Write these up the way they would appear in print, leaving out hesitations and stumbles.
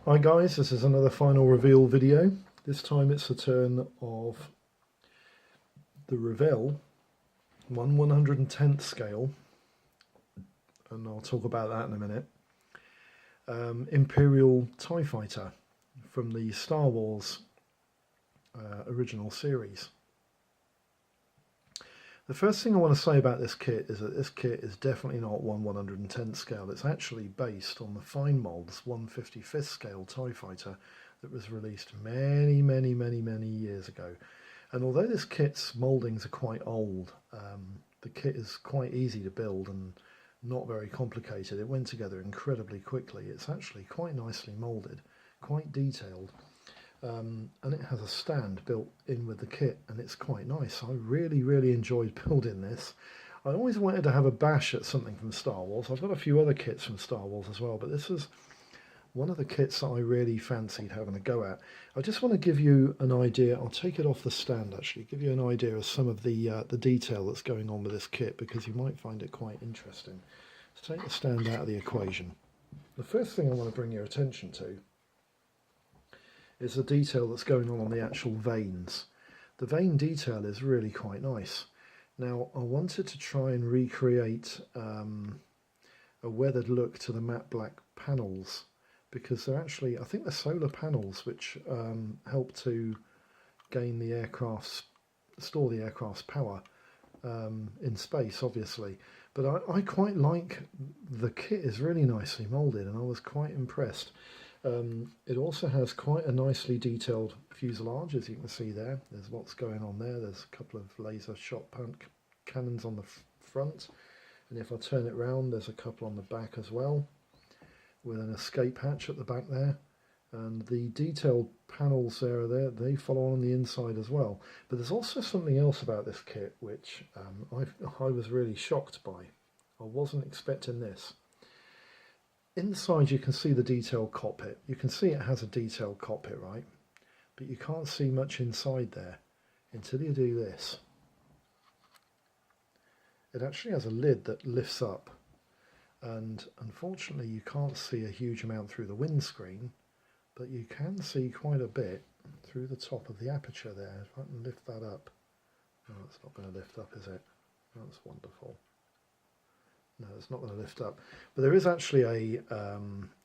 Hi guys, this is another final reveal video. This time it's the turn of the Revell 1/110th scale, and I'll talk about that in a minute. Imperial TIE Fighter from the Star Wars original series. The first thing I want to say about this kit is that this kit is definitely not 1/110th scale. It's actually based on the Fine Molds 1/55th scale TIE Fighter that was released many years ago. And although this kit's mouldings are quite old, the kit is quite easy to build and not very complicated. It went together incredibly quickly. It's actually quite nicely moulded, quite detailed. And it has a stand built in with the kit, and it's quite nice. I really enjoyed building this. I always wanted to have a bash at something from Star Wars. I've got a few other kits from Star Wars as well, but this is one of the kits that I really fancied having a go at. I just want to give you an idea. I'll take it off the stand actually, give you an idea of some of the detail that's going on with this kit, because you might find it quite interesting. Let's take the stand out of the equation. The first thing I want to bring your attention to is the detail that's going on the actual veins. The vein detail is really quite nice. Now I wanted to try and recreate a weathered look to the matte black panels, because they're actually, I think they're solar panels which help to gain the aircraft's, store the aircraft's power in space obviously. But I quite like, the kit is really nicely moulded and I was quite impressed. It also has quite a nicely detailed fuselage, as you can see there. There's lots going on there. There's a couple of laser shot cannons on the front, and if I turn it round there's a couple on the back as well, with an escape hatch at the back there. And the detailed panels there, they follow on the inside as well. But there's also something else about this kit which I was really shocked by. I wasn't expecting this. Inside you can see the detailed cockpit. You can see it has a detailed cockpit, right? But you can't see much inside there until you do this. It actually has a lid that lifts up, and unfortunately you can't see a huge amount through the windscreen, but you can see quite a bit through the top of the aperture there. If I can lift that up. No, it's not going to lift up, is it? That's wonderful. No, it's not going to lift up. But there is actually a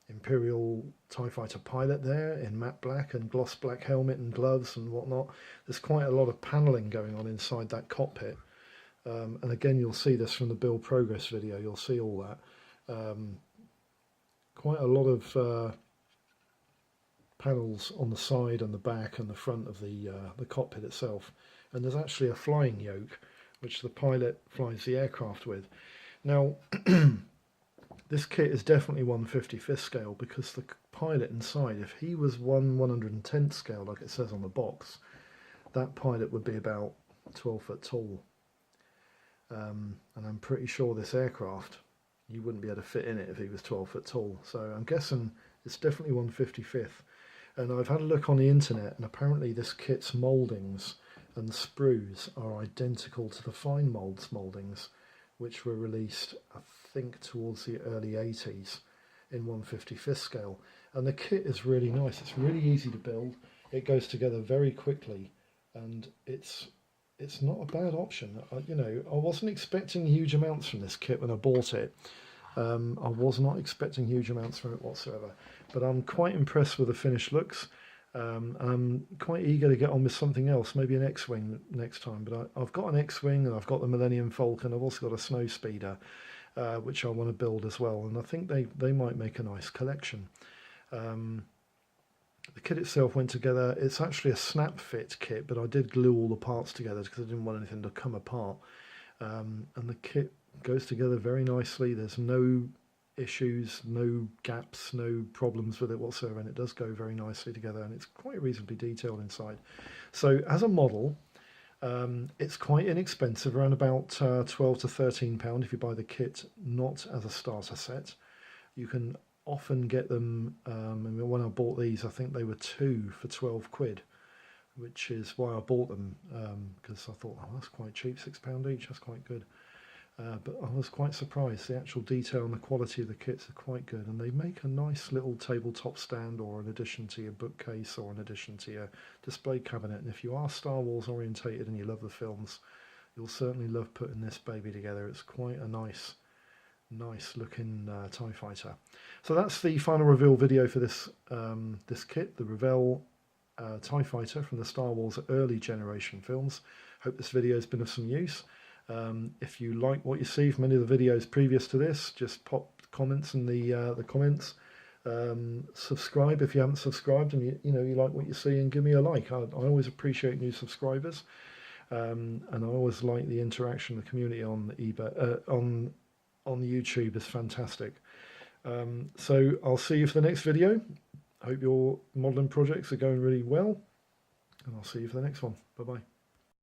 Imperial TIE Fighter pilot there in matte black and gloss black helmet and gloves and whatnot. There's quite a lot of panelling going on inside that cockpit. And again, you'll see this from the build progress video. You'll see all that. Quite a lot of panels on the side and the back and the front of the cockpit itself. And there's actually a flying yoke which the pilot flies the aircraft with. Now, this kit is definitely 1/55th scale, because the pilot inside, if he was 1/110th scale like it says on the box, that pilot would be about 12 foot tall. And I'm pretty sure this aircraft, you wouldn't be able to fit in it if he was 12 foot tall. So I'm guessing it's definitely 1/55th. And I've had a look on the internet, and apparently this kit's mouldings and sprues are identical to the Fine Molds mouldings, which were released, I think, towards the early 80s in 1/55th scale. And the kit is really nice. It's really easy to build. It goes together very quickly, and it's not a bad option. I wasn't expecting huge amounts from this kit when I bought it. I was not expecting huge amounts from it whatsoever. But I'm quite impressed with the finished looks. I'm quite eager to get on with something else, maybe an X-Wing next time. But I've got an X-Wing and I've got the Millennium Falcon. I've also got a Snow Speeder, which I want to build as well. And I think they might make a nice collection. The kit itself went together. It's actually a snap fit kit, but I did glue all the parts together because I didn't want anything to come apart. And the kit goes together very nicely. There's no issues, no gaps, no problems with it whatsoever, and it does go very nicely together, and it's quite reasonably detailed inside. So as a model, it's quite inexpensive, around about 12 to 13 pound if you buy the kit not as a starter set. You can often get them, when I bought these I think they were 2 for 12 quid, which is why I bought them, because I thought, oh, that's quite cheap, £6 each, that's quite good. But I was quite surprised. The actual detail and the quality of the kits are quite good, and they make a nice little tabletop stand, or an addition to your bookcase, or an addition to your display cabinet. And if you are Star Wars orientated and you love the films, you'll certainly love putting this baby together. It's quite a nice looking TIE fighter. So that's the final reveal video for this this kit, the Revell TIE fighter from the Star Wars early generation films. Hope this video has been of some use. If you like what you see from any of the videos previous to this, just pop comments in the comments. Subscribe if you haven't subscribed and you like what you see, and give me a like. I always appreciate new subscribers, and I always like the interaction. The community on eBay, on YouTube is fantastic. So I'll see you for the next video. I hope your modelling projects are going really well, and I'll see you for the next one. Bye bye.